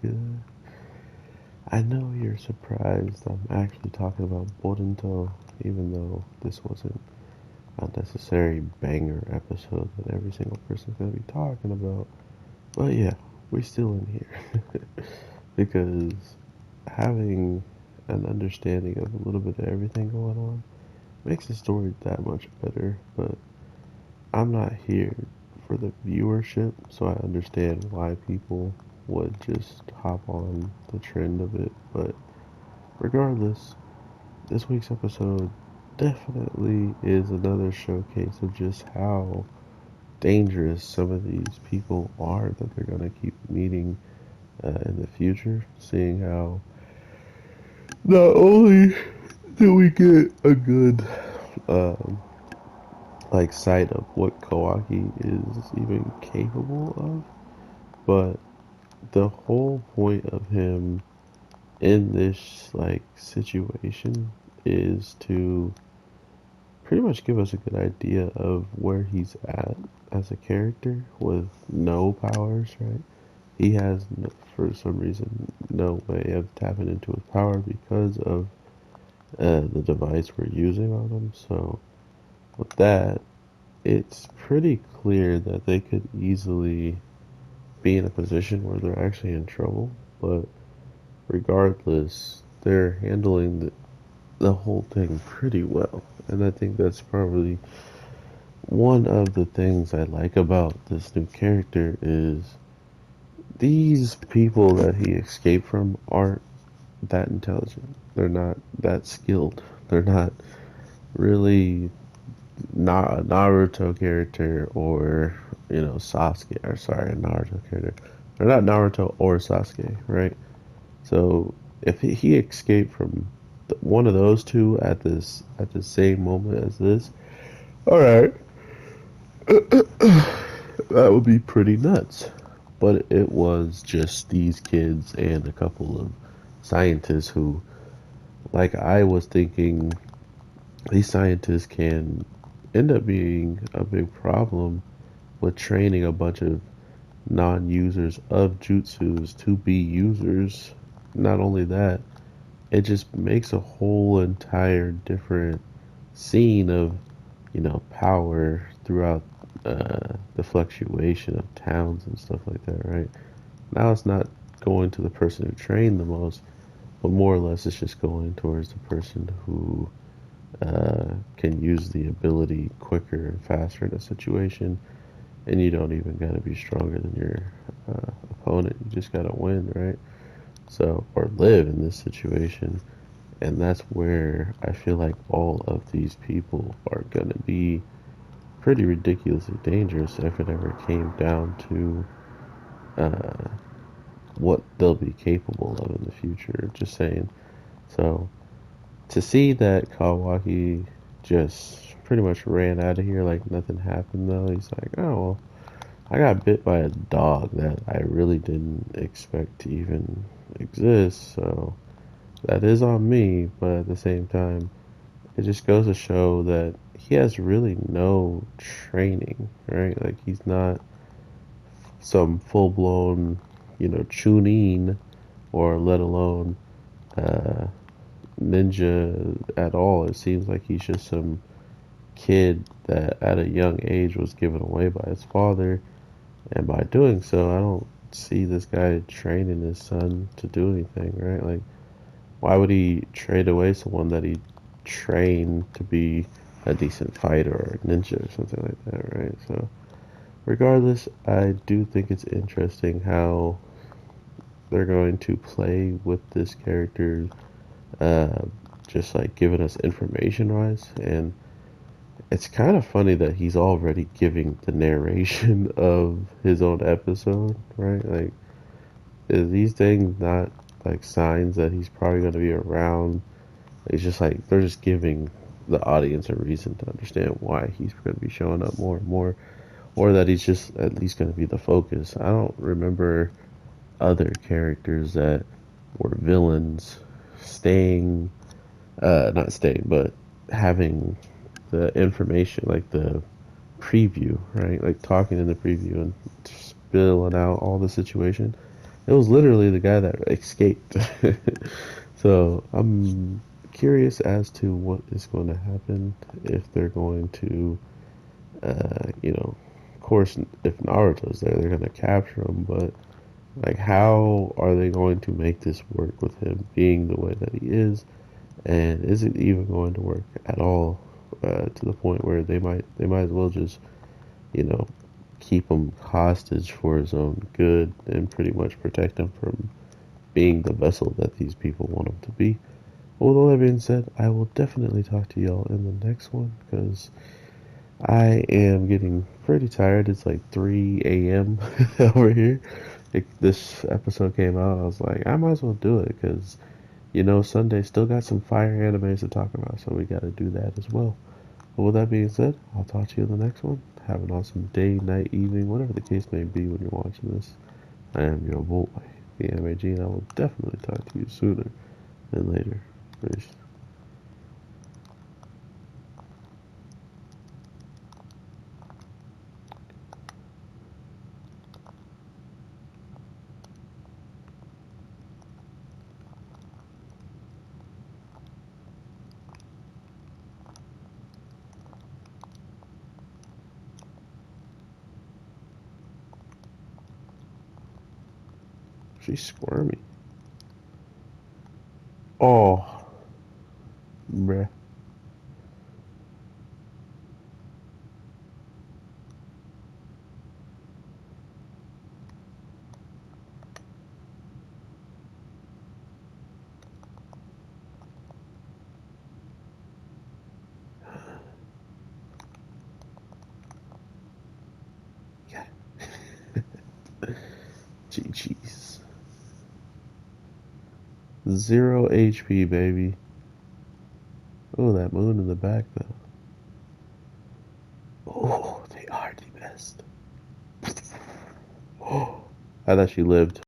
good? I know you're surprised I'm actually talking about Boruto, even though this wasn't a necessary banger episode that every single person's gonna be talking about. But yeah, we're still in here. Because having an understanding of a little bit of everything going on makes the story that much better. But I'm not here for the viewership, so I understand why people would just hop on the trend of it. But regardless, this week's episode definitely is another showcase of just how dangerous some of these people are that they're going to keep meeting in the future. Seeing how not only do we get a good um, sight of what Kawaki is even capable of, but the whole point of him in this situation is to pretty much give us a good idea of where he's at as a character with no powers, right? He has, for some reason, no way of tapping into his power because of the device we're using on him. So, with that, it's pretty clear that they could easily be in a position where they're actually in trouble. But regardless, they're handling the whole thing pretty well. And I think that's probably one of the things I like about this new character is these people that he escaped from aren't that intelligent. They're not that skilled. They're not really not a Naruto character or Sasuke. Or sorry, a Naruto character. They're not Naruto or Sasuke, right? So if he escaped from one of those two at the same moment as this, all right, that would be pretty nuts. But it was just these kids and a couple of scientists who, like I was thinking, these scientists can end up being a big problem with training a bunch of non-users of jutsus to be users. Not only that, it just makes a whole entire different scene of power throughout the fluctuation of towns and stuff like that, right? Now it's not going to the person who trained the most, but more or less it's just going towards the person who can use the ability quicker and faster in a situation, and you don't even gotta be stronger than your opponent. You just gotta win, right? So, or live in this situation. And that's where I feel like all of these people are gonna be pretty ridiculously dangerous if it ever came down to uh, what they'll be capable of in the future. Just saying. So to see that Kawaki just pretty much ran out of here like nothing happened, though, he's like, oh well, I got bit by a dog that I really didn't expect to even exist. So that is on me, but at the same time, it just goes to show that he has really no training, right? Like he's not some full blown, chunin, or let alone uh, ninja at all. It seems like he's just some kid that at a young age was given away by his father, and by doing so, I don't see this guy training his son to do anything, right? Like, why would he trade away someone that he trained to be a decent fighter or a ninja or something like that, right? So, regardless, I do think it's interesting how they're going to play with this character, uh, just like giving us information wise. And it's kind of funny that he's already giving the narration of his own episode, right? Like, is these things not like signs that he's probably going to be around? It's just like they're just giving the audience a reason to understand why he's going to be showing up more and more, or that he's just at least going to be the focus. I don't remember other characters that were villains staying, not staying, but having the information, like the preview, right? Like talking in the preview and spilling out all the situation. It was literally the guy that escaped. So I'm curious as to what is going to happen if they're going to, of course, if Naruto's there, they're going to capture him. But like, how are they going to make this work with him being the way that he is? And is it even going to work at all? To the point where they might as well just, you know, keep him hostage for his own good and pretty much protect him from being the vessel that these people want him to be. With all that being said, I will definitely talk to y'all in the next one because I am getting pretty tired. It's like 3 a.m. over here. This episode came out. I was like, I might as well do it because, Sunday still got some fire animes to talk about, so we got to do that as well. But with that being said, I'll talk to you in the next one. Have an awesome day, night, evening, whatever the case may be when you're watching this. I am your boy, the MAG, and I will definitely talk to you sooner than later. Peace. She's squirmy. Oh, bruh. Yeah. GG's. 0 HP, baby. Oh, that moon in the back, though. Oh, they are the best. Oh, I thought she lived.